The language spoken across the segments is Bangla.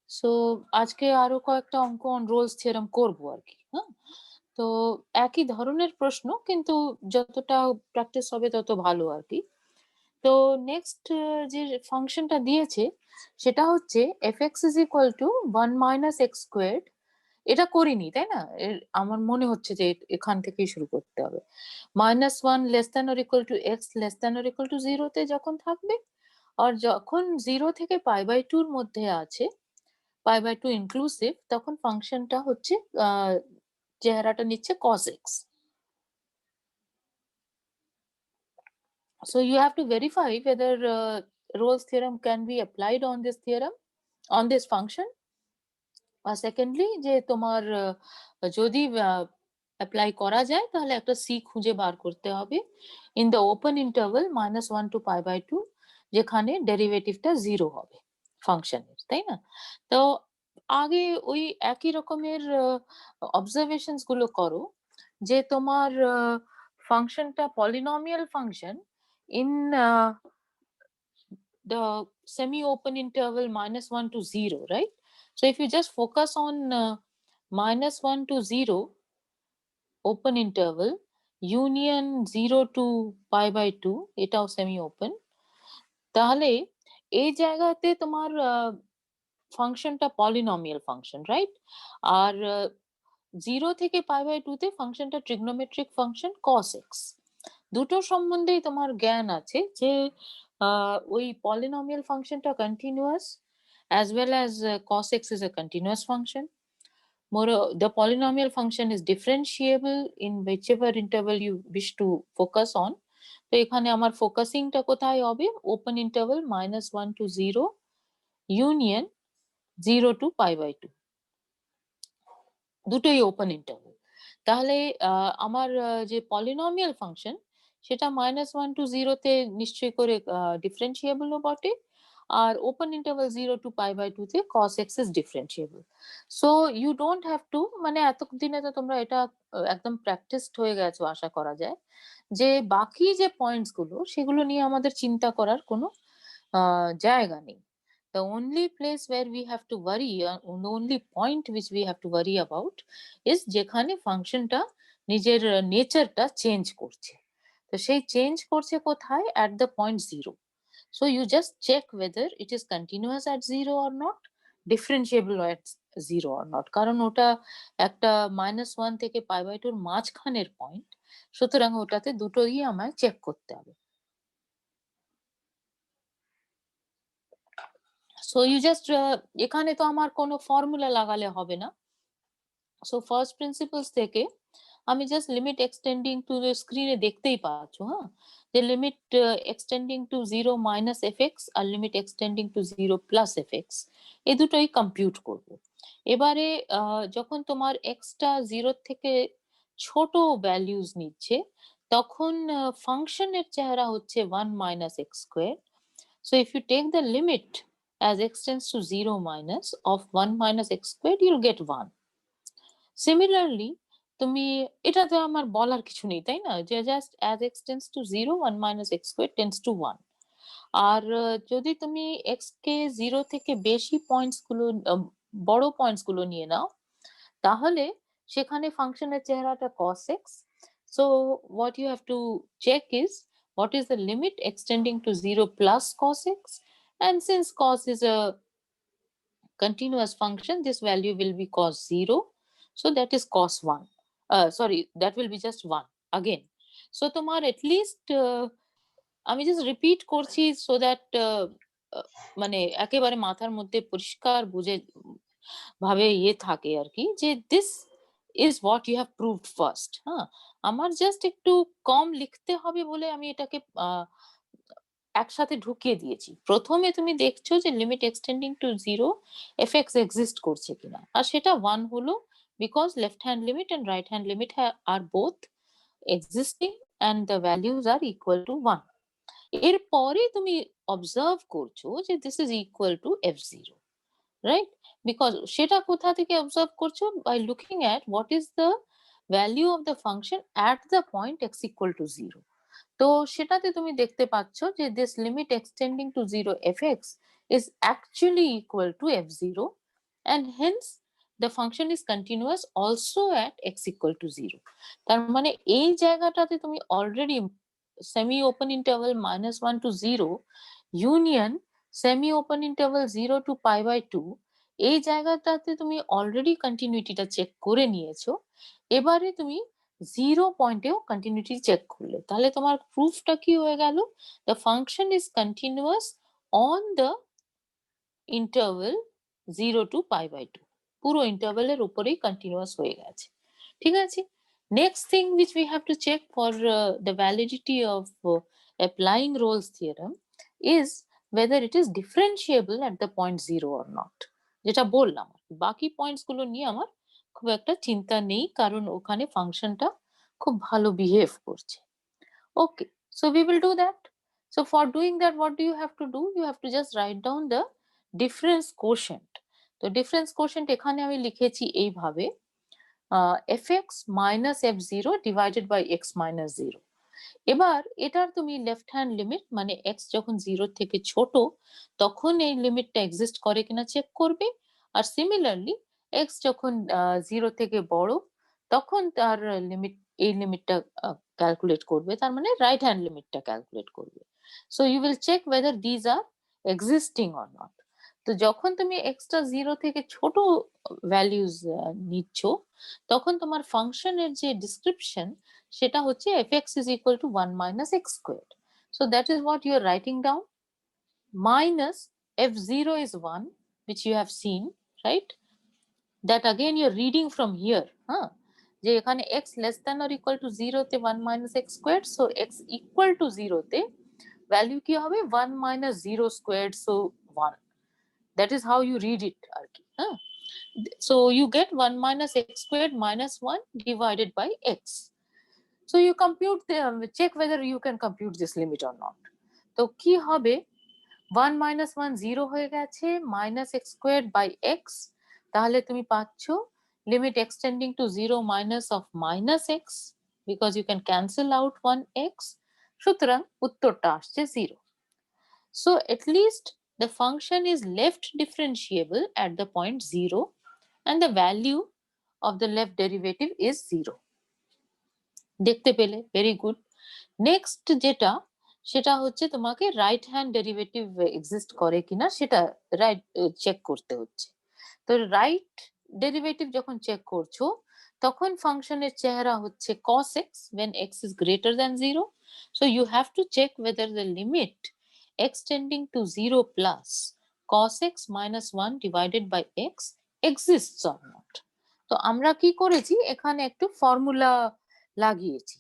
সো আজকে আরো কয়েকটা অঙ্ক অন রোলস থিওরেম করবো আর কি। হ্যাঁ, তো একই ধরনের প্রশ্ন, কিন্তু যতটা প্র্যাকটিস হবে তত ভালো আর কি। তো নেক্সট যে ফাংশনটা দিয়েছে সেটা হচ্ছে fx is equal to 1 minus x squared। এটা করিনি, তাই না? আমার মনে হচ্ছে যে এখান থেকেই শুরু করতে হবে। -1 less than or equal to x less than or equal to 0 তে যখন থাকবে, আর যখন 0 থেকে π/2 এর মধ্যে আছে, π/2 ইনক্লুসিভ, তখন ফাংশনটা হচ্ছে চেহারাটা নিচ্ছে cos x। So you have to verify whether Rolle's theorem can be applied on this theorem, on this function. আর সেকেন্ডলি যে তোমার যদি অ্যাপ্লাই করা যায় তাহলে একটা c খুঁজে বার করতে হবে in the open interval -1 to π/2, যেখানে ডেরিভেটিভটা 0 হবে ফাংশনের, তাই না? তো আগে ওই একই রকমের অবজারভেশনস গুলো করো, যে তোমার ফাংশনটা polynomial function in the semi-open interval -1 to 0, right? So if you just focus on -1 to 0 open interval, union 0 to π/2, এটাও semi-open, তাহলে এই জায়গাতে তোমার ফাংশনটা পলিনোমিয়াল ফাংশন, রাইট? আর 0 থেকে π/2 তে ফাংশনটা ট্রিগনোমেট্রিক ফাংশন cos x। দুটো সম্বন্ধেই তোমার জ্ঞান আছে যে ওই পলিনোমিয়াল ফাংশনটা continuous, as well as cos x is a continuous function. More, the polynomial function is differentiable in whichever interval you wish to focus on. তো এখানে আমার ফোকাসিংটা কোথায় হবে? Open interval -1 to 0 union 0 to π/2, দুটোই ওপেন ইন্টারভাল। তাহলে আমার যে পলিনোমিয়াল ফাংশন সেটা -1 to 0 তে নিশ্চয়ই করে ডিফারেন্সিয়েবল ও বটে, আর ওপেন ইন্টারভাল 0 to π/2 তে cos x is differentiable. So you don't have to, মানে এতদিনে তো তোমরা এটা একদম প্র্যাকটিসড হয়ে গেছো আশা করা যায়, যে বাকি যে পয়েন্টস গুলো সেগুলো নিয়ে আমাদের চিন্তা করার কোনো জায়গা নেই। The only place where we have to worry, the only point which we have to worry about is যেখানে ফাংশনটা নিজের নেচারটা চেঞ্জ করছে। তো সেই চেঞ্জ করছে কোথায়? at the point 0. So you just check whether it is continuous at 0 or not, differentiable at 0 or not, কারণ ওটা একটা -1 থেকে π/2 এর মাঝখানের পয়েন্ট, সুতরাং ওটাতে দুটোই আমায় চেক করতে হবে। সো ইউ জাস্ট, এখানে তো আমার কোনো ফর্মুলা লাগালে হবে না। সো ফার্স্ট প্রিন্সিপলস থেকে আমি জাস্ট লিমিট এক্সটেন্ডিং টু, স্ক্রিনে দেখতেই পাচ্ছ, হ্যাঁ, যে limit extending to 0 minus f x আর limit extending to 0 plus f x, এই দুটোই কম্পিউট করব। এবারে যখন তোমার এক্সটা 0 থেকে ছোট ভ্যালিউজ নিচ্ছে, তখন ফাংশনের চেহারা হচ্ছে 1 minus x square. So if you take the limit as x tends to 0 minus of 1 minus x squared, you'll get 1. Similarly, তুমি এটাতে আমার বলার কিছু নেই, তাই না? যে just as x tends to 0, 1 minus x squared tends to 1. আর যদি তুমি x কে 0 থেকে বেশি পয়েন্টস গুলো, বড় পয়েন্টস গুলো নিয়ে নাও, তাহলে সেখানে ফাংশনের চেহারাটা cos x. So what you have to check is what is the limit extending to 0 plus cos x, and since cos is a continuous function, this value will be cos 0, so that is cos 1. Sorry, that will be just 1 again. So তোমার at least আমি জাস্ট রিপিট করছি সো দ্যাট মানে একেবারে মাথার মধ্যে পরিষ্কার বুঝে ভাবে থাকে আর কি, যে this is what you have proved first. হ্যাঁ, আমার জাস্ট একটু কম লিখতে হবে বলে আমি এটাকে একসাথে ঢুকিয়ে দিয়েছি। প্রথমে তুমি দেখছো যে limit extending to 0 f x exist করছে কিনা, আর সেটা 1 হলো, because left hand limit and right hand limit are both existing and the values are equal to 1. এরপরে তুমি অবজার্ভ করছো যে this is equal to f0, right? Because সেটা কোথা থেকে অবজার্ভ করছো? By looking at what is the value of the function at the point x equal to 0। তো সেটাতে তুমি দেখতে পাচ্ছ যে this limit extending to 0 fx is actually equal to f0, and hence the function is continuous also at x equal to 0. তার মানে এই জায়গাটাতে তুমি already semi open interval -1 to 0 union semi open interval 0 to pi by 2 এই জায়গাটাতে তুমি অলরেডি কন্টিনিউটিটা চেক করে নিয়েছো। এবারে তুমি 0 পয়েন্টেও কন্টিনিউটি চেক করলে, তাহলে তোমার প্রুফটা কি হয়ে গেল? The function is continuous on the interval 0 to pi by 2, পুরো ইন্টারভেলের উপরেই কন্টিনিউয়াস হয়ে গেছে। ঠিক আছে? Next thing which we have to check for the validity of applying Rolle's theorem is whether it is differentiable at the point 0 or not. যেটা বললাম, বাকি পয়েন্টস গুলো নিয়ে আমার খুব একটা চিন্তা নেই, কারণ ওখানে ফাংশনটা খুব ভালো বিহেভ করছে। Okay, so we will do that. So for doing that, what do you have to do? You have to just write down the difference quotient. তো difference quotient এখানে আমি লিখেছি এইভাবে, fx minus f0 divided by x minus 0. এবার এটার তুমি লেফট হ্যান্ড লিমিট, মানে x যখন 0 থেকে ছোট তখন এই লিমিটটা এক্সিস্ট করে কিনা চেক করবে, আর সিমিলারলি x যখন 0 থেকে বড় তখন তার লিমিট, এই লিমিটটা ক্যালকুলেট করবে, তার মানে রাইট হ্যান্ড লিমিটটা ক্যালকুলেট করবে। So you will check whether these are existing or not. তো যখন তুমি এক্সটা 0 থেকে ছোট ভ্যালিউজ নিচ্ছ তখন তোমার ফাংশনের যে ডিসক্রিপশন সেটা হচ্ছে fx is equal to 1 minus x squared. So that is what you are writing down. Minus f0 is 1, which you have seen, right? That again you are reading from here. যে এখানে x less than or equal to 0 তে 1 minus x squared, so x equal to 0 তে ভ্যালু কি হবে? 1 minus 0 squared, so 1. That is how you read it আর কি। So you get 1 minus x squared minus 1 divided by x. So you compute the check whether you can compute this limit or not. তো কি হবে? 1 minus 1 0 হয়ে গেছে, minus x squared by x, তাহলে তুমি পাচ্ছ limit extending to 0 minus of minus x, because you can cancel out 1x, সুতরাং উত্তরটা আসছে 0. So at least the function is left differentiable at the point 0 and the value of the left derivative is 0. দেখতে পেলে? Very good. নেক্সট যেটা, সেটা হচ্ছে তোমাকে রাইট হ্যান্ড ডেরিভেটিভ এক্সিস্ট করে কিনা সেটা রাইট চেক করতে হচ্ছে। তো রাইট ডেরিভেটিভ যখন চেক করছো তখন ফাংশনের চেহারা হচ্ছে cos x when x is greater than 0. So you have to check whether the limit extending to 0 plus cos x minus 1 divided by x exists or not. তো আমরা কি করেছি, এখানে একটু ফর্মুলা লাগিয়েছি।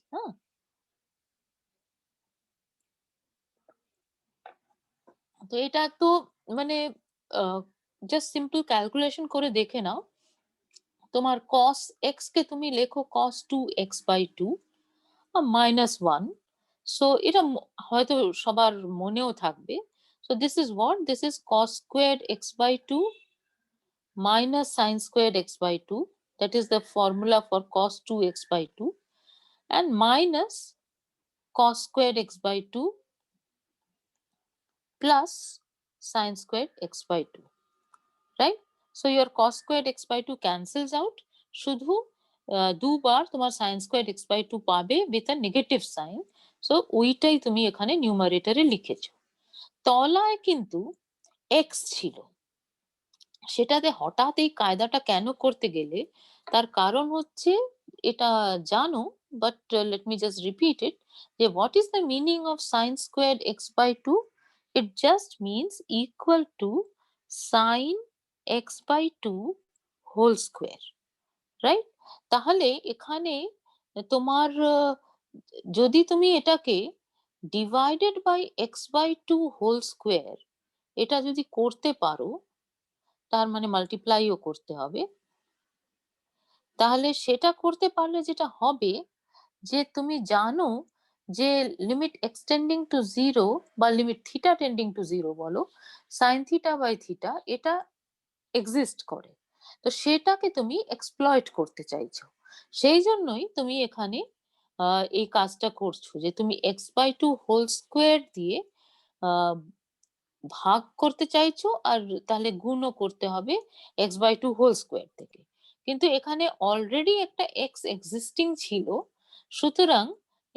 তো এটা তো মানে জাস্ট সিম্পল ক্যালকুলেশন করে দেখে নাও। তোমার cos x কে তুমি লেখো cos 2x by 2 minus 1. So এটা হয়তো সবার মনেও থাকবে। So this is what? This is cos squared x by 2 minus sin squared x by 2. That is the formula for cos 2x by 2 and minus cos squared x by 2 plus sin squared x by 2. Right? So your cos squared x by 2 cancels out. শুধু দুবার তোমার sin squared x by 2 পাবে with a negative sign. So ওইটাই তুমি এখানে নিউমারেটরে লিখেছো। তলায় কিন্তু x ছিল, সেটাতে হঠাৎ এই কায়দাটা কেন করতে গেলে, তার কারণ হচ্ছে এটা জানো, but let me just repeat it, যে what is the meaning of sin squared x by 2? It just means equal to sin x by 2 whole square, right? তাহলে এখানে তোমার যদি তুমি এটাকে divided by x by 2 whole square এটা যদি করতে পারো, তার মানে মাল্টিপ্লাইও করতে হবে, তাহলে সেটা করতে পারলে যেটা হবে যে তুমি জানো যে লিমিট এক্সটেন্ডিং টু 0 বা লিমিট থিটা টেন্ডিং টু 0 বলো, সাইন থিটা বাই থিটা এটা এক্সিস্ট করে। তো সেটাকে তুমি এক্সপ্লয়েট করতে চাইছো, সেই জন্যই তুমি এখানে এই কাজটা করছো যে তুমি x by 2 হোল স্কোয়ার দিয়ে ভাগ করতে চাইছো আর তাহলে গুণও করতে হবে x/2 হোল স্কয়ার থেকে। কিন্তু এখানে অলরেডি একটা x এক্সিস্টিং ছিল। সুতরাং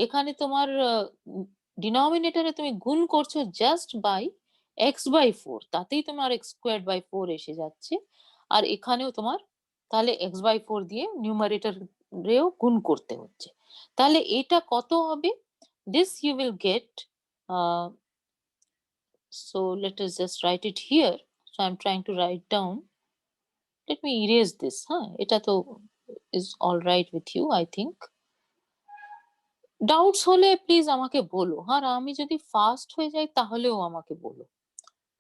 এখানে তোমার ডিনোমিনেটরে তুমি গুণ করছো জাস্ট বাই x/4, তাতেই তোমার x²/4 এসে যাচ্ছে। আর এখানেও তোমার তাহলে x/4 দিয়ে নিউমারেটরেও গুণ করতে হচ্ছে। তাহলে এটা কত হবে? This you will get, uh, so let us just write it here. So I'm trying to write down. Let me erase this. হ্যাঁ, এটা তো is all right with you, I think. Doubts হলে প্লিজ আমাকে বলো। আর আমি যদি ফাস্ট হয়ে যাই তাহলেও আমাকে বলো।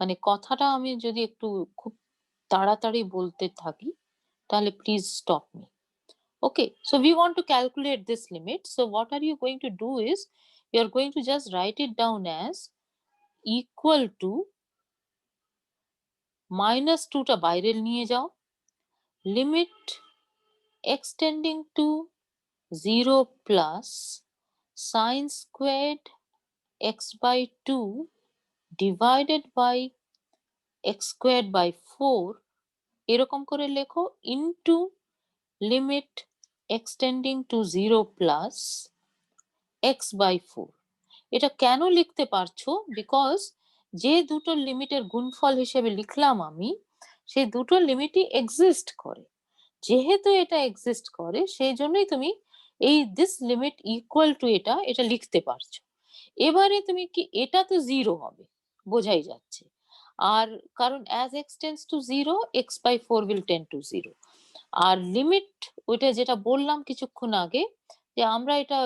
মানে কথাটা আমি যদি একটু খুব তাড়াতাড়ি বলতে থাকি তাহলে please stop me. Okay, so we want to calculate this limit. So what are you going to do is you're going to just write it down as equal to -2 টা বাইরে নিয়ে যাও, limit extending to 0 plus sin squared x/2 divided by x²/4 এরকম করে লেখো into limit extending to 0 plus x/4। এটা কেন লিখতে পারছো? বিকজ যে দুটো লিমিটের গুণফল হিসেবে লিখলাম আমি, সেই দুটো লিমিটই এক্সিস্ট করে। যেহেতু এটা এক্সিস্ট করে সেই জন্যই তুমি এই দিস লিমিট ইকুয়াল টু এটা লিখতে পারছো। এবারে তুমি কি, এটা তো জিরো হবে, বোঝাই যাচ্ছে। আর কারণ as x tends to zero x/4 will tend to zero. আর লিমিট ওইটা যেটা বললাম কিছুক্ষণ আগে, যে আমরা এটা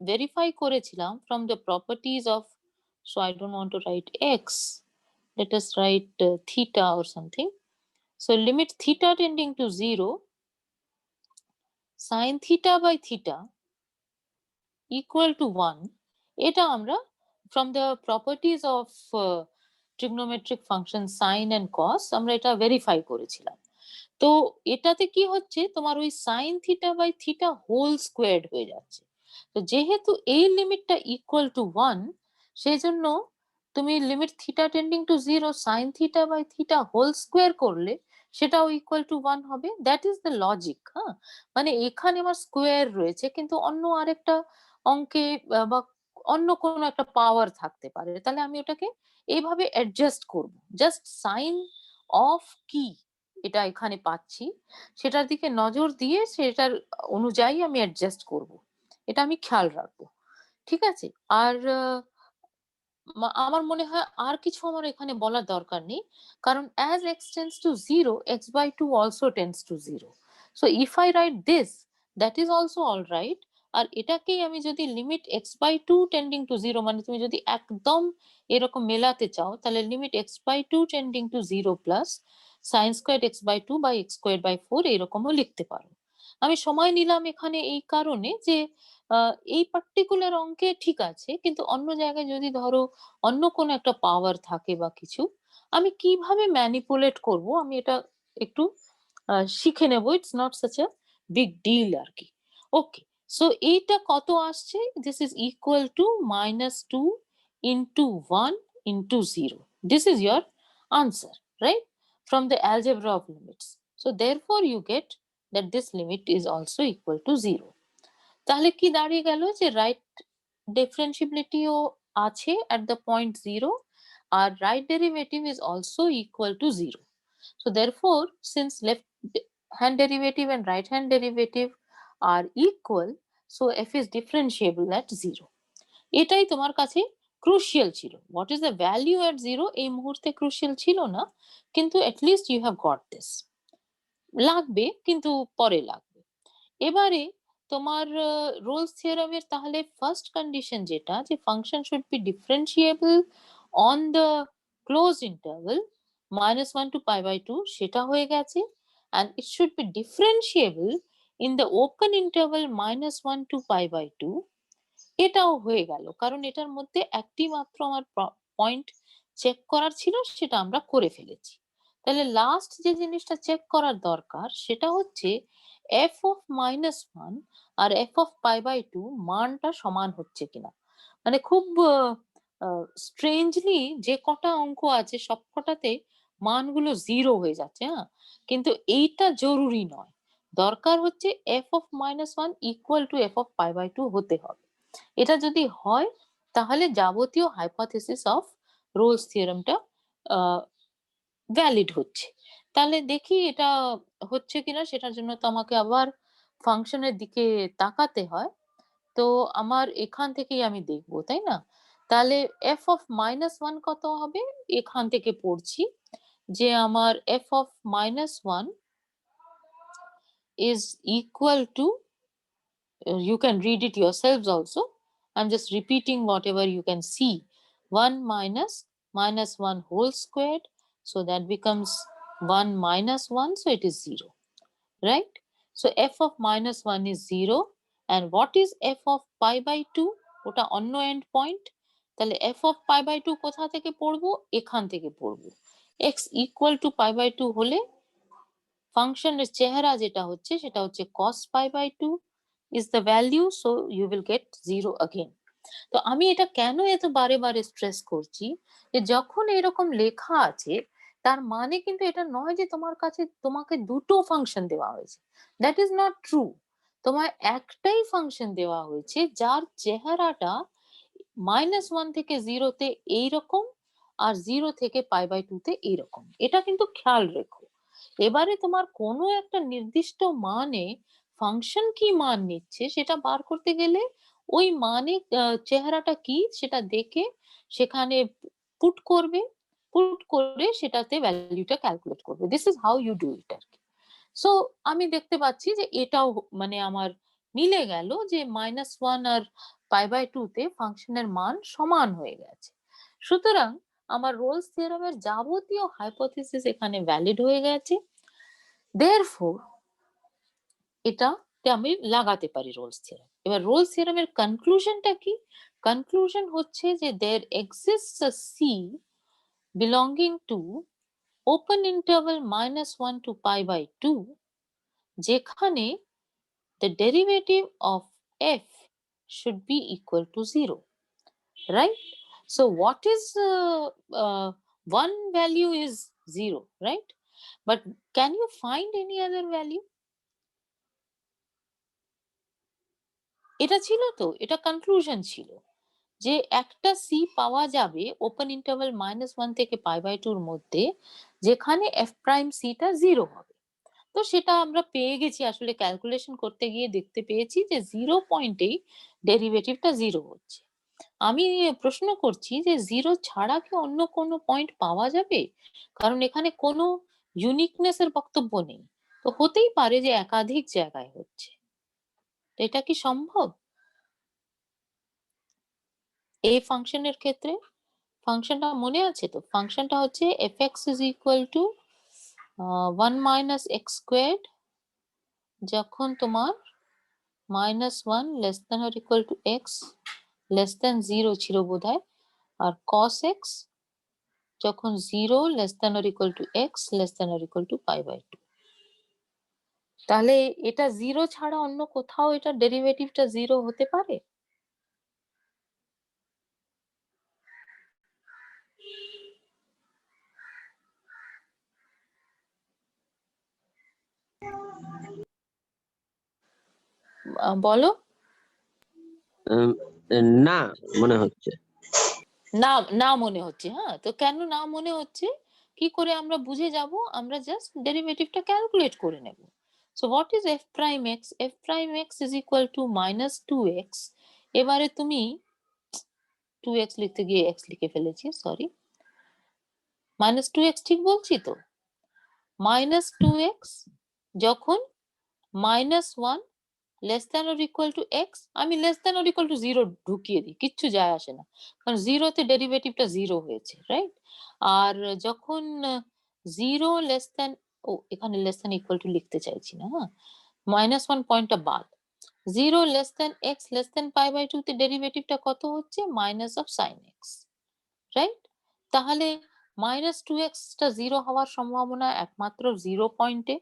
ভেরিফাই করেছিলাম from the properties of, so I don't want to write x, let us write theta or something. So limit theta tending to 0 sin theta by theta equal to 1, এটা আমরা from the properties of trigonometric function sin and cos আমরা এটা ভেরিফাই করেছিলাম। তো এটাতে কি হচ্ছে, তোমার ওই sin theta by theta whole squared হয়ে যাচ্ছে। তো যেহেতু এই লিমিটটা ইকুয়াল টু 1, সেই জন্য তুমি limit theta tending to 0 sin theta by theta whole square করলে সেটাও ইকুয়াল টু 1 হবে। That is the logic. হ্যাঁ, মানে এখানে আমার স্কোয়ার রয়েছে কিন্তু অন্য আরেকটা অঙ্কে বা অন্য কোনো একটা পাওয়ার থাকতে পারে, তাহলে আমি ওটাকে এইভাবে অ্যাডজাস্ট করব। জাস্ট সাইন অফ কি এটা এখানে পাচ্ছি সেটার দিকে নজর দিয়ে সেটার অনুযায়ী আমি অ্যাডজাস্ট করব। এটা আমি খেয়াল রাখবো। ঠিক আছে? আর আমার মনে হয় আর কিছু আমার এখানে বলার দরকার নেই। কারণ as x tends to 0, x/2 also tends to 0. So if I write this, that is also all right. আর এটাকেই আমি যদি লিমিট x/2 tending to 0, মানে তুমি যদি একদম এরকম মেলাতে চাও তাহলে limit x/2 tending to 0 plus sin squared x/2 by x²/4 এরকমও লিখতে পারো। আমি সময় নিলাম এখানে এই কারণে যে এই পার্টিকুলার অঙ্কে ঠিক আছে, কিন্তু অন্য জায়গায় যদি ধরো অন্য কোনো একটা পাওয়ার থাকে বা কিছু, আমি কিভাবে ম্যানিপুলেট করব আমি এটা একটু শিখে নেব। It's not such a big deal আর কি। ওকে, সো এইটা কত আসছে? This is equal to -2 into 1 into 0। This is your answer, right? From the algebra of limits. So therefore you get that this limit is also equal to 0. তাহলে কি দাঁড়িয়ে গেল যে রাইট ডিফারেন্সিবিলিটিও আছে at the point 0 R right derivative is also equal to 0. So therefore, since left hand derivative and right hand derivative are equal, so f is differentiable at 0. এটাই তোমার কাছে ক্রুশিয়াল ছিল। What is the value at 0 এই মুহূর্তে ক্রুশিয়াল ছিল না, কিন্তু at least you have got this. লাগবে কিন্তু পরে লাগবে। এবারে তোমার রোলস থিওরেমের তাহলে ফার্স্ট কন্ডিশন যেটা, যে function should be differentiable on the close interval -1 to π/2, সেটা হয়ে গেছে। and it should be differentiable in the open interval -1 to π/2, এটাও হয়ে গেল। কারণ এটার মধ্যে একটি মাত্র আমার পয়েন্ট চেক করার ছিল, সেটা আমরা করে ফেলেছি। তাহলে লাস্ট যে জিনিসটা চেক করার দরকার সেটা হচ্ছে f of -1 R f of π/2 মানটা সমান হচ্ছে কিনা। মানে খুব স্ট্রেঞ্জলি যে কটা অঙ্ক আছে সবকটাতে মানগুলো 0 হয়ে যাচ্ছে, হ্যাঁ? কিন্তু এইটা জরুরি নয়। দরকার হচ্ছে f of -1 equal to f of π/2 হতে হবে। এটা যদি হয় তাহলে যাবতীয় হাইপোথিসিস অফ রোলস থিওরেমটা আ ভ্যালিড হচ্ছে। তাহলে দেখি এটা হচ্ছে কিনা, সেটার জন্য তো আমাকে আবার ফাংশনের দিকে তাকাতে হয়। তো আমার এখান থেকেই আমি দেখব, তাই না? তাহলে f of -1 কত হবে? এখান থেকে পড়ছি যে আমার f of -1 is equal to, you can read it yourselves also. I'm just repeating whatever you can see. 1 minus -1 whole squared. So that becomes 1 minus 1. So it is 0. Right? So f of -1 is 0. And what is f of π/2? ওটা অন্য end point. তাহলে f of π/2 কোথা থেকে পড়বো? এখান থেকে পড়বো। x equal to π/2 হলে ফাংশনের চেহারা যেটা হচ্ছে সেটা হচ্ছে cos π/2 is the value, so you will get 0 again. তো আমি এটা কেন এত বারে বারে স্ট্রেস করছি যে যখন এরকম লেখা আছে তার মানে কিন্তু এটা নয় যে তোমার কাছে তোমাকে দুটো ফাংশন দেওয়া হয়েছে। That is not true. তোমার একটাই ফাংশন দেওয়া হয়েছে যার চেহারাটা -1 থেকে 0 তে এইরকম আর 0 থেকে π/2 তে এইরকম। এটা কিন্তু খেয়াল রেখো। এবারে তোমার কোনো একটা নির্দিষ্ট মানে ফাংশন কি মান নিচ্ছে সেটা বার করতে গেলে ওই মানে চেহারাটা কি সেটা দেখে সেখানে পুট করবে, পুট করে সেটাতে ভ্যালুটা ক্যালকুলেট করবে। This is how you do it আরকি। সো আমি দেখতে পাচ্ছি যে এটাও মানে আমার মিলে গেল যে -1 আর π/2 তে ফাংশনের মান সমান হয়ে গেছে। সুতরাং আমার রোলস থিওরেমের যাবতীয় হাইপোথিসিস এখানে ভ্যালিড হয়ে গেছে। দেয়ারফোর এটাতে আমি লাগাতে পারি রোলস থিওরেম। এবার রোলস থিওরেমের কনক্লুশনটা কি? কনক্লুশন হচ্ছে যে there exists a C belonging to open interval -1 to π/2 যেখানে the derivative of f should be equal to 0, right? So what is one value is 0, right? But can you find any other value? এটা ছিল তো, এটা কনক্লুশন ছিল যে একটা সি পাওয়া যাবে ওপেন ইন্টারভাল -1 থেকে π/2 এর মধ্যে যেখানে f প্রাইম সিটা 0 হবে। তো সেটা আমরা পেয়ে গেছি, আসলে ক্যালকুলেশন করতে গিয়ে দেখতে পেয়েছি যে 0 পয়েন্টেই ডেরিভেটিভটা 0 হচ্ছে। আমি প্রশ্ন করছি যে 0 ছাড়া কি অন্য কোনো পয়েন্ট পাওয়া যাবে? কারণ এখানে কোনো ইউনিকনেস এর বক্তব্য নেই। তো হতেই পারে যে একাধিক জায়গায় হচ্ছে। এটা কি সম্ভব? এই ফাংশনের ক্ষেত্রে ফাংশনটা মনে আছে তো? ফাংশনটা হচ্ছে fx is equal to 1 minus x squared যখন তোমার -1 less than or equal to x less than 0 ছিল বোধহয়, আর cos x যখন 0 less than or equal to x less than or equal to π/2। তাহলে এটা 0 ছাড়া অন্য কোথাও এটা ডেরিভেটিভটা 0 হতে পারে? বলো। না মনে হচ্ছে। না, না মনে হচ্ছে। হ্যাঁ? তো কেন না মনে হচ্ছে? কি করে আমরা বুঝে যাব? আমরা জাস্ট ডেরিভেটিভটা ক্যালকুলেট করে নেব। So what is f prime x? f prime x is equal to -2x। এবারে তুমি 2x লিখতে গিয়ে x লিখে ফেলেছি, সরি। -2x ঠিক বলছি তো? -2x যখন -1 less than or equal to x, আমি less than or equal to 0 ঢুকিয়ে দিই, কিচ্ছু যায় আসে না, কারণ 0 তে ডেরিভেটিভটা 0 হয়েছে, রাইট? আর যখন 0 লেস দ্যান, ও এখানে লেস দ্যান ইকুয়াল টু লিখতে চাইছি না, হ্যাঁ, -1 পয়েন্টটা বাদ। 0 less than x less than π/2 তে ডেরিভেটিভটা কত হচ্ছে? Minus of sine x, right? তাহলে -2x টা 0 হওয়ার সম্ভাবনা একমাত্র 0 পয়েন্টে,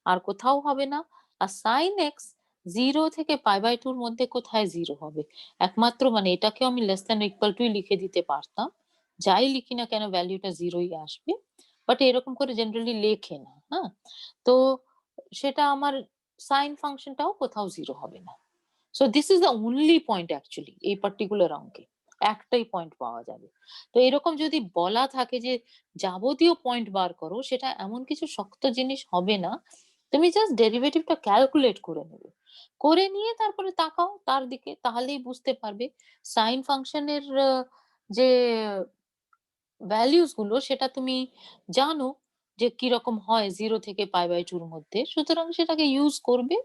আর কোথাও হবে না। আর sin x 0 থেকে π/2 এর মধ্যে কোথায় 0 হবে? একমাত্র মানে এটাকেও আমি less than or equal to লিখে দিতে পারতাম। যাই লিখি না কেন ভ্যালুটা 0 ই আসবে। বাট এরকম করে জেনারেলি লেখে না, হ্যাঁ? তো সেটা আমার সাইন ফাংশনটাও কোথাও 0 হবে না। So this is the only point actually এই পার্টিকুলার অঙ্কে। একটাই পয়েন্ট পাওয়া যাবে। তো এরকম যদি বলা থাকে যে যাবতীয় পয়েন্ট বার করো, সেটা এমন কিছু শক্ত জিনিস হবে না। তুমি জাস্ট ডেরিভেটিভটা ক্যালকুলেট করে নেবে। করে নিয়ে তারপরে তাকাও তার দিকে, তাহলেই বুঝতে পারবে সাইন ফাংশনের যে ভ্যালুস গুলো সেটা তুমি জানো যে কিরকম হয় 0 থেকে π/2 এর মধ্যে। সুতরাং সেটাকে ইউজ করবে,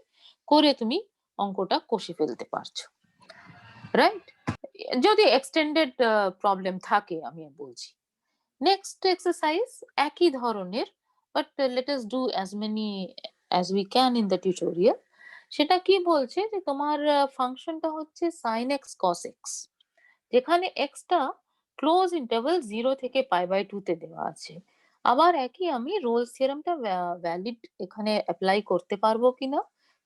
করে তুমি অঙ্কটা কষে ফেলতে পারছো। রাইট? যদি এক্সটেন্ডেড প্রবলেম থাকে আমি বলছি। নেক্সট এক্সারসাইজ একই ধরনের, but let us do as many as we can in the tutorial. সেটা কি বলছে যে তোমার ফাংশনটা হচ্ছে sin x cos x, যেখানে x টা ক্লোজ ইন্টারভাল 0 থেকে π/2 তে দেওয়া আছে। আবার একই আমি রোলস থিওরেমটা ভ্যালিড এখানে অ্যাপ্লাই করতে পারবো কিনা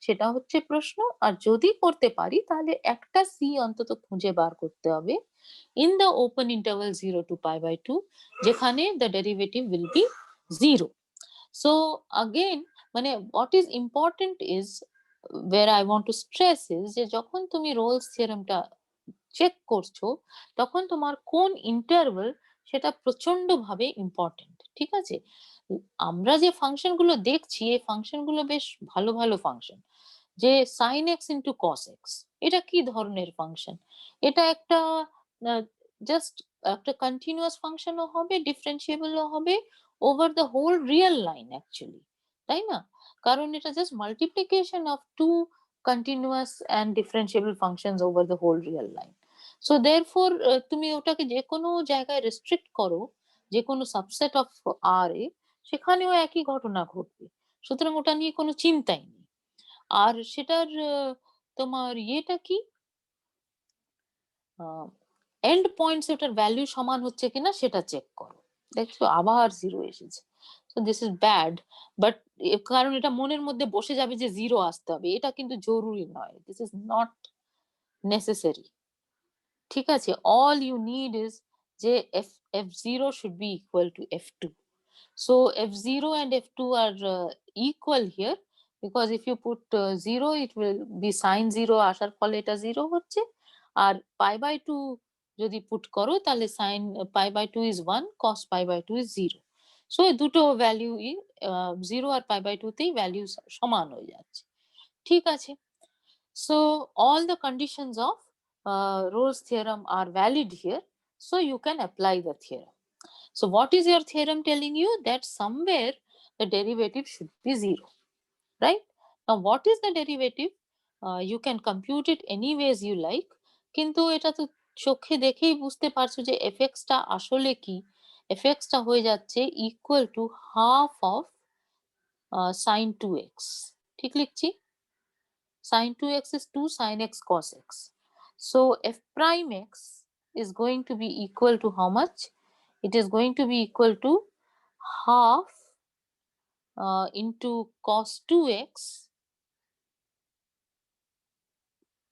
সেটা হচ্ছে প্রশ্ন। আর যদি করতে পারি তাহলে একটা c অন্তত খুঁজে বার করতে হবে in the open interval 0 to π/2, যেখানে the derivative will be 0. So again মানে what is important is where I want to stress is যে যখন তুমি রোলস থিওরেমটা চেক করছো তখন তোমার কোন ইন্টারভাল সেটা প্রচন্ড ভাবে ইম্পর্টেন্ট। ঠিক আছে? আমরা যে ফাংশন গুলো দেখছি এই ফাংশন গুলো বেশ ভালো ভালো ফাংশন। যে sin x into cos x এটা কি ধরনের ফাংশন? এটা একটা জাস্ট একটা কন্টিনিউয়াস ফাংশনও হবে, ডিফারেন্সিয়েবলও হবে over the whole real line actually. তাই না? কারণ এটা just multiplication of two continuous and differentiable functions over the whole real line. So therefore তুমি ওটাকে যেকোনো জায়গায় রেস্ট্রিক্ট করো, যেকোনো সাবসেট অফ আর এ, সেখানেও একই ঘটনা ঘটবে। সুতরাং ওটা নিয়ে কোনো চিন্তাই নেই। আর সেটার তোমার ইয়েটা কি? আ এন্ড পয়েন্টস এটার ভ্যালু সমান হচ্ছে কিনা সেটা চেক করো। দেখছো আবার 0 এসেছে। So this is bad. But কারণ এটা মনের মধ্যে বসে যাবে যে 0 আসতে হবে। এটা কিন্তু জরুরি নয়। This is not necessary. ঠিক আছে? অল ইউ নিড ইস যে f0 should be equal to f2. So f0 and f2 are equal here because if you put 0 it will be sin 0 আসার ফলে এটা 0 হচ্ছে। আর π/2 যদি পুট করো তাহলে sin π/2 is 1 cos π/2 is 0. So এই দুটো ভ্যালুই 0 আর π/2 তেই ভ্যালু সমান হয়ে যাচ্ছে। ঠিক আছে? So all the conditions of Rolle's theorem are valid here. So you can apply the theorem. So what is your theorem telling you? That somewhere the derivative should be 0, right? Now what is the derivative? You can compute it any ways you like. কিন্তু এটা তো চোখে দেখেই বুঝতে পারছো যে fx টা আসলে কি? fx টা হয়ে যাচ্ছে equal to half of sin 2x. ঠিক লিখছি? Sin 2x is 2 sin x cos x. So f prime x is going to be equal to how much? It is going to be equal to half into cos 2x.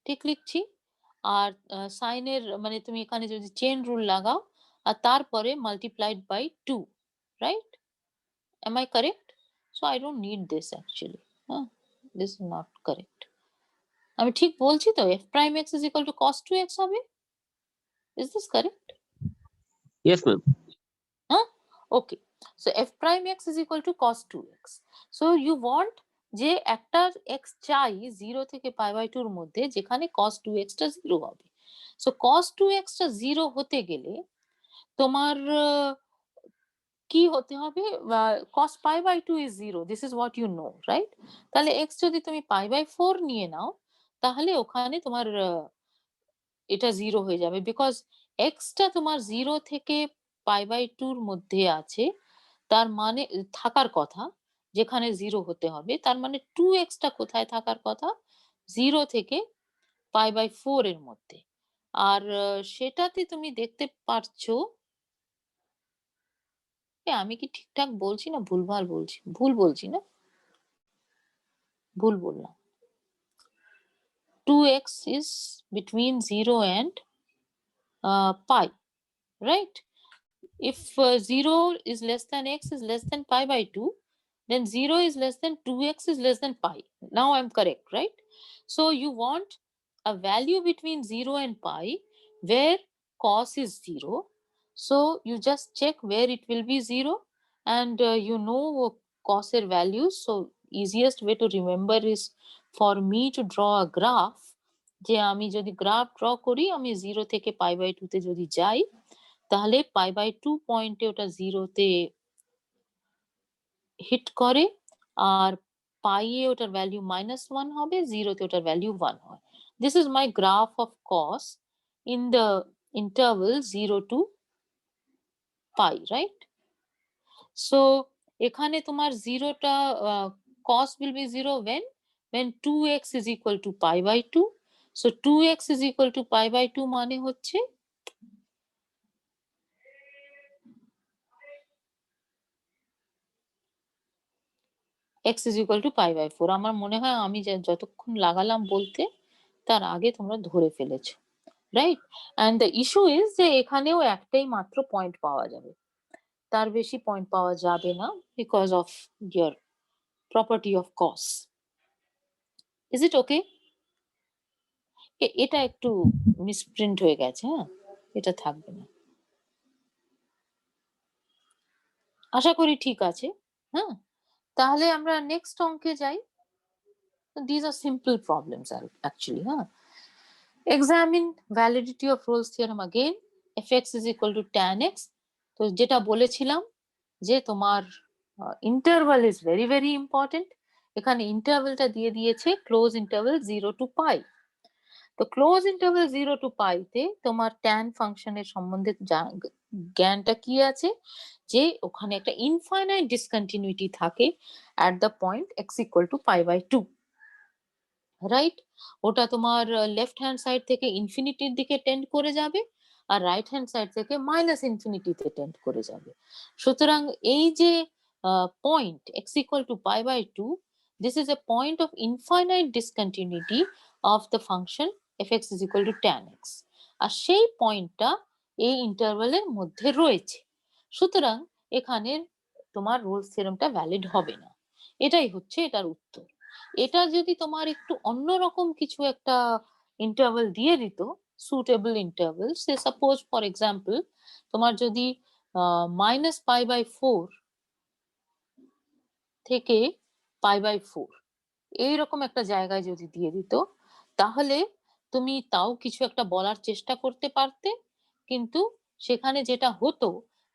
ঠিক লিখছি? আর sin এর মানে তুমি এখানে যদি চেইন রুল লাগাও আর তারপরে multiplied by 2, right? Am I correct? So I don't need this actually. This is not correct. আমি ঠিক বলছি তো f prime x is equal to cos 2x হবে? Is this correct? Yes, ma'am. Okay. So f prime x is equal to cos 2x. So you want যে একটা x চাই 0 থেকে π/2 এর মধ্যে যেখানে cos 2x টা 0 হবে। So cos 2x টা 0 হতে গেলে তোমার কি হতে হবে? cos π/2 is 0. This is what you know, right? তাহলে x যদি তুমি π/4 নিয়ে নাও তাহলে ওখানে তোমার এটা 0 হয়ে যাবে। বিকজ x টা তোমার 0 থেকে π/2 এর মধ্যে আছে। তার মানে থাকার কথা। যেখানে 0 হতে হবে। তার মানে 2x টা কোথায় থাকার কথা? 0 থেকে π/4 এর মধ্যে। আর সেটাতে তুমি দেখতে পারছো আমি কি ঠিকঠাক বলছি না ভুলভাল বলছি? ভুল বলছি না? ভুল বললাম। 2x is between 0 and pi, right? If 0 is less than x is less than pi by 2, then 0 is less than 2x is less than pi. Now I'm correct, right? So you want a value between 0 and pi where cos is 0. So you just check where it will be 0, and you know cos এর values. So easiest way to remember is for me to draw a graph. যে আমি যদি গ্রাফ ড্র করি, আমি 0 থেকে pi by 2 তে যদি যাই, তাহলে পাই বাই 2 পয়েন্টে ওটা 0 তে হিট করে, আর পাই এ ওটার ভ্যালু -1 হবে, 0 তে ওটার ভ্যালু 1 হয়। This is my graph of cos in the interval 0 to pi, right? So এখানে তোমার 0টা cos will be 0 when 2x is equal to pi by 2. So 2x is equal to pi by 2 মানে হচ্ছে x is equal to pi by 4. আমার মনে হয় আমি যতক্ষণ লাগালাম বলতে, তার আগে তোমরা ধরে ফেলেছো, right? And the issue is যে এখানেও একটাই মাত্র পয়েন্ট পাওয়া যাবে, তার বেশি পয়েন্ট পাওয়া যাবে না, because of your property of cos. Is it okay? এটা একটু মিসপ্রিন্ট হয়ে গেছে, হ্যাঁ, এটা থাকবে না। আশা করি ঠিক আছে। হ্যাঁ, তাহলে আমরা নেক্সট অঙ্কে যাই। These are simple problems actually, huh? Examine validity of Rolle's theorem again. Fx is equal to tan x. তো যেটা বলেছিলাম যে তোমার interval is very very important. এখানে ইন্টারভালটা দিয়ে দিয়েছে ক্লোজ ইন্টারভাল 0 টু পাই। তো ক্লোজ ইন্টারভাল 0 টু পাই তে তোমার ট্যান ফাংশনের সম্বন্ধে জ্ঞানটা কি আছে, যে ওখানে একটা ইনফাইনাইট ডিসকন্টিনিউটি থাকে at the point x equal to pi by 2, right? ওটা তোমার লেফট হ্যান্ড সাইড থেকে ইনফিনিটির দিকে টেন্ড করে যাবে, আর রাইট হ্যান্ড সাইড থেকে মাইনাস ইনফিনিটিতে টেন্ড করে যাবে। সুতরাং এই যে point x equal to pi by 2, this is a point of infinite discontinuity of the function fx is equal to tan x, আর সেই পয়েন্টটা এই ইন্টারভালের মধ্যে রয়েছে। সুতরাং এখানে তোমার রোলস থিওরেমটা ভ্যালিড হবে না। এটাই হচ্ছে এটার উত্তর। এটা যদি তোমার একটু অন্যরকম কিছু একটা ইন্টারভাল দিয়ে দিত, suitable interval, say suppose for example তোমার যদি -π/4 থেকে π/4 এইরকম একটা জায়গায় যদি দিয়ে দিত, তাহলে তুমি তাও কিছু একটা বলার চেষ্টা করতে পারতে। কিন্তু সেখানে যেটা হতো,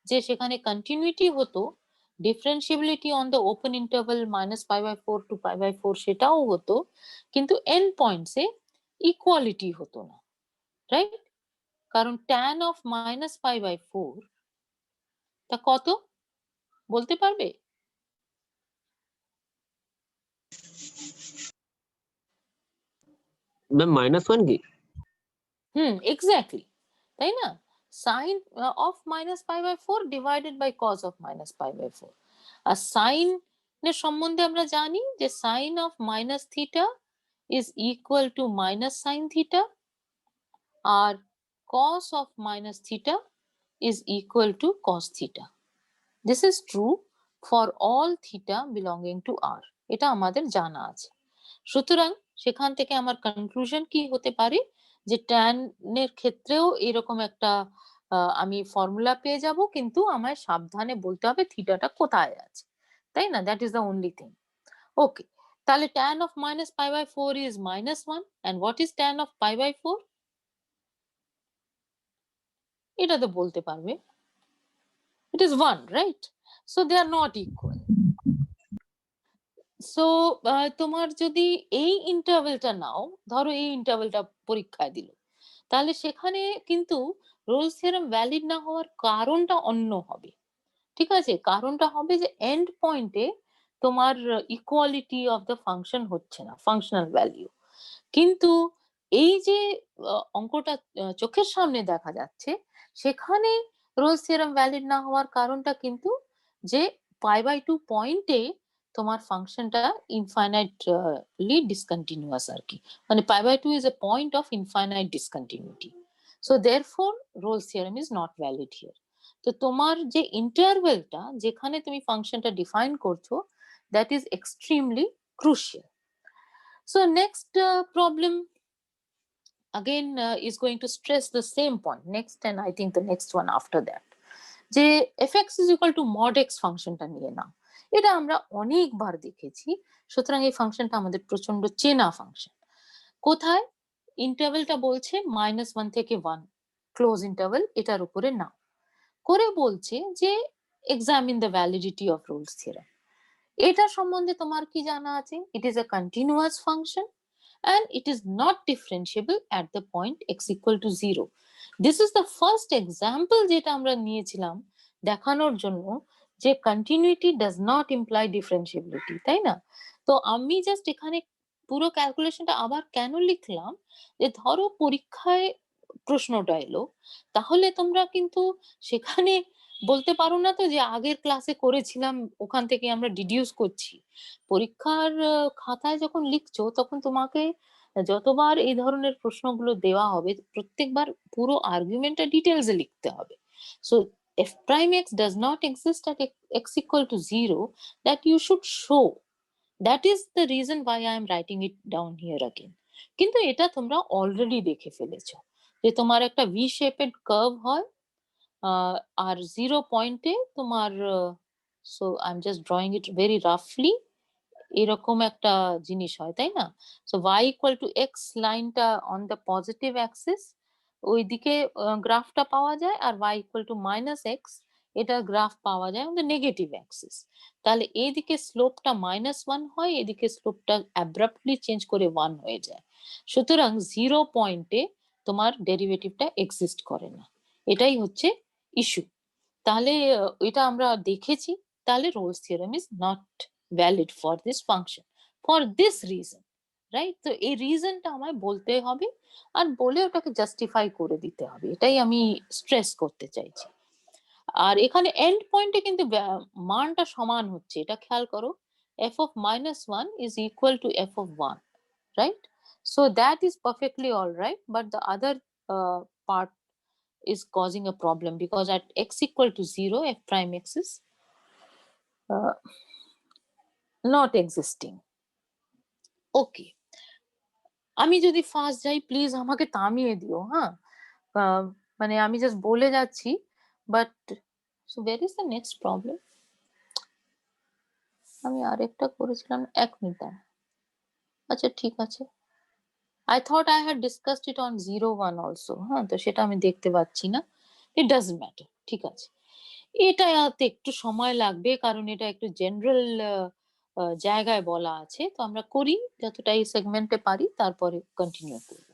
যে সেখানে কন্টিনিউটি হতো, differentiability on the open interval -π/4 to π/4 সেটাও হতো, কিন্তু এন্ড পয়েন্টসে ইকুয়ালিটি হতো না, রাইট? কারণ tan অফ -π/4 তা কত বলতে পারবে? मैम -1 की এক্স্যাক্টলি, তাই না? Sine of -π/4 divided by cos of -π/4। আর সাইন এর সম্বন্ধে আমরা জানি যে sine of minus theta is equal to minus sine theta, আর cos of minus theta is equal to cos theta. This is true for all theta belonging to R. এটা আমাদের জানা আছে। সুতরাং সেখান থেকে আমার কনক্লুশন কি হতে পারে, যে ট্যান এর ক্ষেত্রেও এরকম একটা আমি ফর্মুলা পেয়ে যাব, কিন্তু আমায় সাবধানে বলতে হবে থিটাটা কোথায় আছে, তাই না? That is the only thing. Okay, তাহলে tan of -π/4 is -1, and what is tan of π/4? এটা তো বলতে পারবে। It is 1, right? So they are not equal. So তোমার যদি এই ইন্টারভ্যালটা নাও, ধরো এই ইন্টারভ্যালটা পরীক্ষায় দিল, তাহলে সেখানে কিন্তু রোলস থিওরেম ভ্যালিড না হওয়ার কারণটা অন্য হবে। ঠিক আছে? কারণটা হবে যে এন্ড পয়েন্টে তোমার ইকুয়ালিটি অফ দ্য ফাংশন হচ্ছে না, ফাংশনাল ভ্যালিউ। কিন্তু এই যে অঙ্কটা চোখের সামনে দেখা যাচ্ছে, সেখানে রোলস থিওরেম ভ্যালিড না হওয়ার কারণটা কিন্তু যে π/2 পয়েন্টে তোমার ফাংশনটা ইনফাইনাইটলি ডিসকন্টিনিউয়াস আর কি, মানে pi by 2 is a point of infinite discontinuity, so therefore Rolle's theorem is not valid here. তো তোমার যে ইন্টারভেলটা যেখানে তুমি ফাংশনটা ডিফাইন করছো, that is extremely crucial. So next problem again is going to stress the same point next, and I think the next one after that, যে fx is equal to mod x ফাংশনটা নিয়ে নাও। এটা আমরা অনেকবার দেখেছি, সুতরাং এই ফাংশনটা আমাদের প্রচন্ড চেনা ফাংশন। কোথায় ইন্টারভেলটা বলছে -1 থেকে 1 ক্লোজ ইন্টারভেল, এটার উপরে নাও করে বলছে যে examine the validity of Rolle's theorem. এটা সম্বন্ধে তোমার কি জানা আছে? It is a continuous function and it is not differentiable at the point x equal to 0. This is the first example যেটা আমরা নিয়েছিলাম দেখানোর জন্য যে continuity does not imply differentiability, তাই না? তো আমি জাস্ট এখানে পুরো ক্যালকুলেশনটা আবার কেন লিখলাম, যে ধরো পরীক্ষায় প্রশ্নটা এলো, তাহলে তোমরা কিন্তু সেখানে বলতে পারো না তো যে আগের ক্লাসে করেছিলাম ওখান থেকে আমরা ডিডিউস করছি। পরীক্ষার খাতায় যখন লিখছো তখন তোমাকে যতবার এই ধরনের প্রশ্নগুলো দেওয়া হবে প্রত্যেকবার পুরো আর্গুমেন্টটা ডিটেলসে লিখতে হবে। So f prime x does not exist at x equal to 0, that you should show. That is the reason why I am writing it down here again. কিন্তু এটা তোমরা অলরেডি দেখে ফেলেছো যে তোমার একটা ভি শেপেড কার্ভ হয়, আর 0 পয়েন্টে তোমার, so I am just drawing it very রাফলি, এরকম একটা জিনিস হয়, তাই না? So y equal to x লাইনটা অন দ্য পজিটিভ অ্যাক্সিস, ওইদিকে গ্রাফটা পাওয়া যায়, আর y ইকুয়াল টু -x এটা গ্রাফ পাওয়া যায় অন দ্য নেগেটিভ অ্যাক্সিস। তাহলে এইদিকে স্লোপটা -1 হয়, এদিকে স্লোপটা অ্যাব্রাপ্টলি চেঞ্জ করে 1 হয়ে যায়। সুতরাং 0 পয়েন্টে তোমার ডেরিভেটিভটা এক্সিস্ট করে না, এটাই হচ্ছে ইস্যু। তাহলে এটা আমরা দেখেছি, তাহলে Rolle's theorem is not valid for this function for this reason, right? তো এই রিজনটা আমায় বলতে হবে আর বলে ওটাকে জাস্টিফাই করে দিতে হবে, এটাই আমি স্ট্রেস করতে চাইছি। আর এখানে এন্ড পয়েন্টে কিন্তু মানটা সমান হচ্ছে, এটা খেয়াল করো, f of -1 is equal to f of 1, right? So that is perfectly all right, but the other part is causing a problem because at x equal to 0 f prime x is not existing. ওকে, আমি যদি ফার্স্ট যাই প্লিজ আমাকে থামিয়ে দিও, হ্যাঁ? মানে আমি জাস্ট বলে যাচ্ছি, but so where is the next problem? আমি আরেকটা করেছিলাম, 1 মিনিট। আচ্ছা ঠিক আছে, I thought I had discussed it on 0-1 also, হ্যাঁ? তো সেটা আমি দেখতে পাচ্ছি না, ইট ডাজন্ট ম্যাটার, ঠিক আছে। এটাতে একটু সময় লাগবে কারণ এটা একটু জেনারেল জায়গায় বলা আছে, তো আমরা করি যতটা এই সেগমেন্টে পারি, তারপরে কন্টিনিউ করব।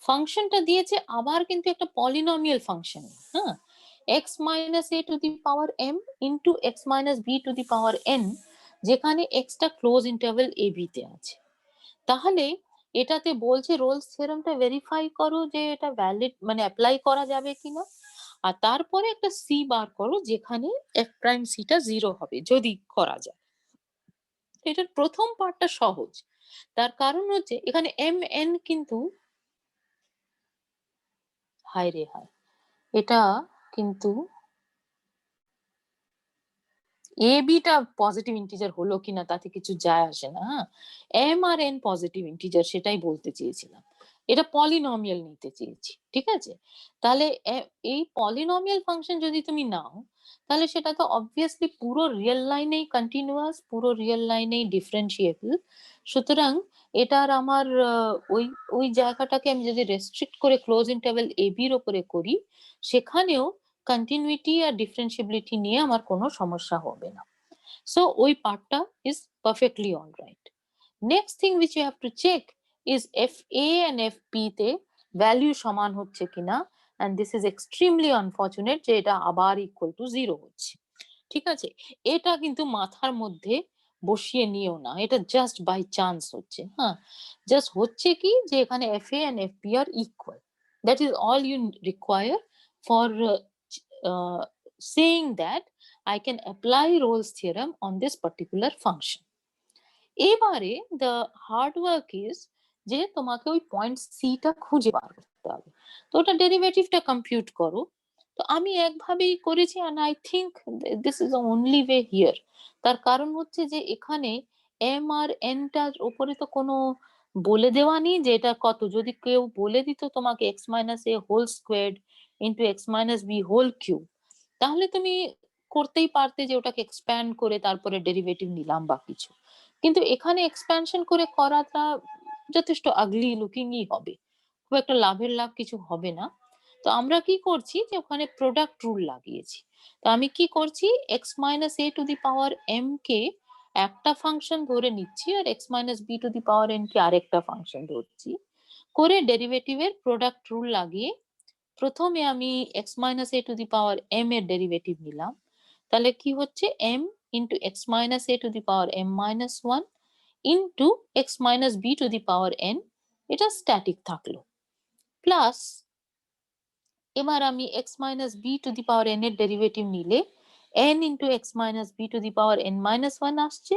ফাংশনটা দিয়েছে আবার কিন্তু একটা পলিনোমিয়াল ফাংশন, হ্যাঁ, x minus a two the power m into x minus b two the power n, যেখানে x টা ক্লোজ ইন্টারভেল a b তে আছে। তাহলে এটাতে বলছে রোলস থিওরেমটা ভেরিফাই করো যে এটা ভ্যালিড, মানে অ্যাপ্লাই করা যাবে কিনা, আর তারপরে একটা সি বার করো যেখানে এফ প্রাইম সিটা 0 হবে যদি করা যায়। এটার প্রথম পার্টটা সহজ, তার কারণ হচ্ছে এখানে এম এন কিন্তু, হায় রে হায়, এটা কিন্তু এ বিটা পজিটিভ ইন্টিজার হলো কিনা তাতে কিছু যায় আসে না, হ্যাঁ, M R N positive integer, সেটাই বলতে চেয়েছিলাম। এটা পলিনোমিয়াল নিতে চেয়েছি, ঠিক আছে? তাহলে এই পলিনোমিয়াল ফাংশন যদি তুমি নাও, তাহলে সেটা তো অবভিয়াসলি পুরো রিয়েল লাইনেই কন্টিনিউয়াস, পুরো রিয়েল লাইনেই ডিফারেন্সিয়েবল। সুতরাং এটার আমার ওই ওই জায়গাটাকে আমি যদি রেস্ট্রিক্ট করে ক্লোজ ইন্টারভেল এ বির ওপরে করি, সেখানেও কন্টিনিউটি আর ডিফারেন্সিবিলিটি নিয়ে আমার কোনো সমস্যা হবে না। সো ওই পার্টটা is perfectly all right. Next thing which you have to check is f a and f p তে ভ্যালু সমান হচ্ছে কিনা, and this is extremely unfortunate যে এটা আবার ইকুয়াল টু 0 হচ্ছে, ঠিক আছে? এটা কিন্তু মাথার মধ্যে বসিয়ে নিও না, এটা জাস্ট বাই চান্স হচ্ছে, হ্যাঁ, জাস্ট হচ্ছে কি যে এখানে f a and f p are equal, that is all you require for saying that I can apply Rolle's theorem on this particular function. এবারে দ্য হার্ড ওয়ার্ক ইজ যে তোমাকে ওই পয়েন্ট সিটা খুঁজে বার করতে হবে। তো ওটা ডেরিভেটিভটা কম্পিউট করো। তো আমি একভাবেই করেছি and I think this is the only way here. তার কারণ হচ্ছে যে এখানে m আর n টার উপরে তো কোনো বলে দেওয়া নেই যে এটা কত। যদি কেউ বলে দিত তোমাকে x minus a whole squared into x minus b whole cube, তাহলে তুমি করতেই পারতে যে ওটাকে এক্সপ্যান্ড করে তারপরে ডেরিভেটিভ নিলাম বা কিছু। কিন্তু এখানে এক্সপ্যানশন করে করাটা যথেষ্ট আগলি লুকিংই হবে, খুব একটা লাভের লাভ কিছু হবে না। তো আমরা কি করছি যে ওখানে প্রোডাক্ট রুল লাগিয়েছি। তো আমি কি করছি, x minus a to the power m কে একটা ফাংশন ধরে নিচ্ছি আর x minus b to the power n কে আরেকটা ফাংশন ধরছি, করে ডেরিভেটিভের প্রোডাক্ট রুল লাগিয়ে প্রথমে আমি x minus a to the power m এর ডেরিভেটিভ নিলাম। তাহলে কি হচ্ছে, m into x minus a to the power m minus one into x minus b to the power n, এটা স্ট্যাটিক থাকলো। প্লাস এবার আমি x minus b to the power n এর ডেরিভেটিভ নিলে n into x minus b to the power n minus one আসছে,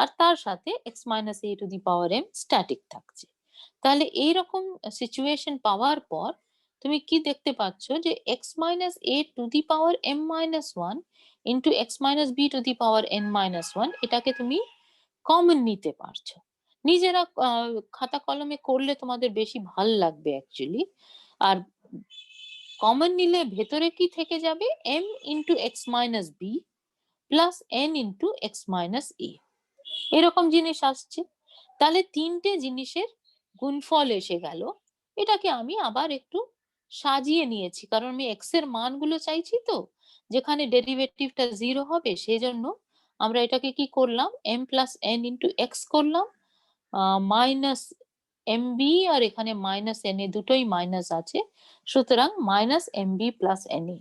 আর তার সাথে x minus a to the power m static থাকছে। তাহলে এইরকম সিচুয়েশন পাওয়ার পর তুমি কি দেখতে পাচ্ছ যে x minus a to the power m minus one into x minus b to the power n minus one, এটাকে তুমি কমন নিতে পারছো। নিজেরা খাতা কলমে করলে তোমাদের বেশি ভাল লাগবে অ্যাকচুয়ালি। আর কমন নিলে ভেতরে কি থেকে যাবে, m into x minus b plus n into x minus a, এরকম জিনিস আসছে। তাহলে তিনটে জিনিসের গুণফল এসে গেল। এটাকে আমি আবার একটু সাজিয়ে নিয়েছি, কারণ আমি এক্স এর মানগুলো চাইছি, তো যেখানে ডেরিভেটিভটা জিরো হবে সেই জন্য আমরা এটাকে কি করলাম, m plus n into x করলাম মাইনাস এম বি, আর এখানে মাইনাস এন এ দুটোই মাইনাস আছে, সুতরাং minus m b plus n a,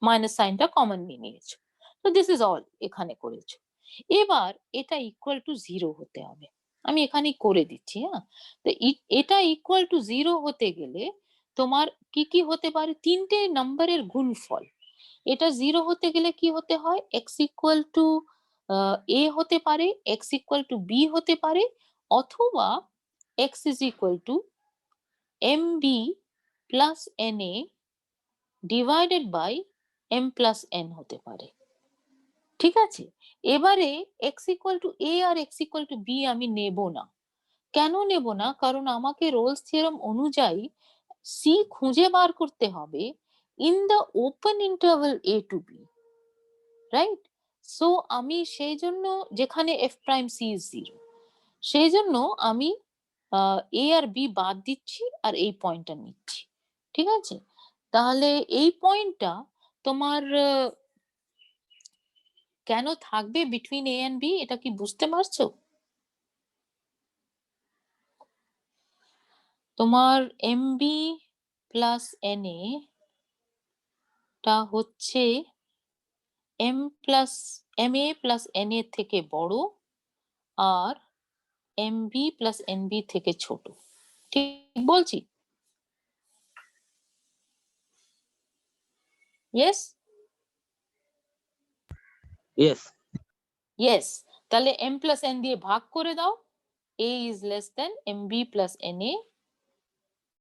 minus সাইনটা কমন নিয়ে নিয়েছো। তো দিস ইজ অল এখানে করেছো। এবার এটা ইকুয়াল টু জিরো হতে হবে, আমি এখানেই করে দিচ্ছি। হ্যাঁ, তো এটা ইকুয়াল টু জিরো হতে গেলে তোমার কি কি হতে পারে, তিনটে নাম্বারের গুণফল। এটা জিরো হতে গেলে কি হতে হয়, এক্স ইকুয়াল টু এ হতে পারে, এক্স ইকুয়াল টু বি হতে পারে, অথবা x is equal to m b plus n a divided by m plus n হতে পারে। ঠিক আছে, এবারে এক্স ইকুয়াল টু এ আর এক্স ইকুয়াল টু বি আমি নেব না। কেন নেব না, কারণ আমাকে রোলস থিওরেম অনুযায়ী সি খুঁজে বার করতে হবে in the open interval a to b, right? So আমি সেই জন্য, যেখানে f prime c is zero, সেই জন্য আমি এ আর বি বাদ দিচ্ছি আর এই পয়েন্টটা নিচ্ছি। ঠিক আছে, তাহলে এই পয়েন্টটা তোমার কেন থাকবে বিটুইন এ এন্ড বি, এটা কি বুঝতে পারছো? তোমার m b plus n a টা হচ্ছে m plus m a plus n এর থেকে বড়, আর m b plus n b থেকে ছোট। ঠিক বলছি? Yes Yes. ইয়েস। তাহলে এম প্লাস এন দিয়ে ভাগ করে দাও, a is less then m b plus n A,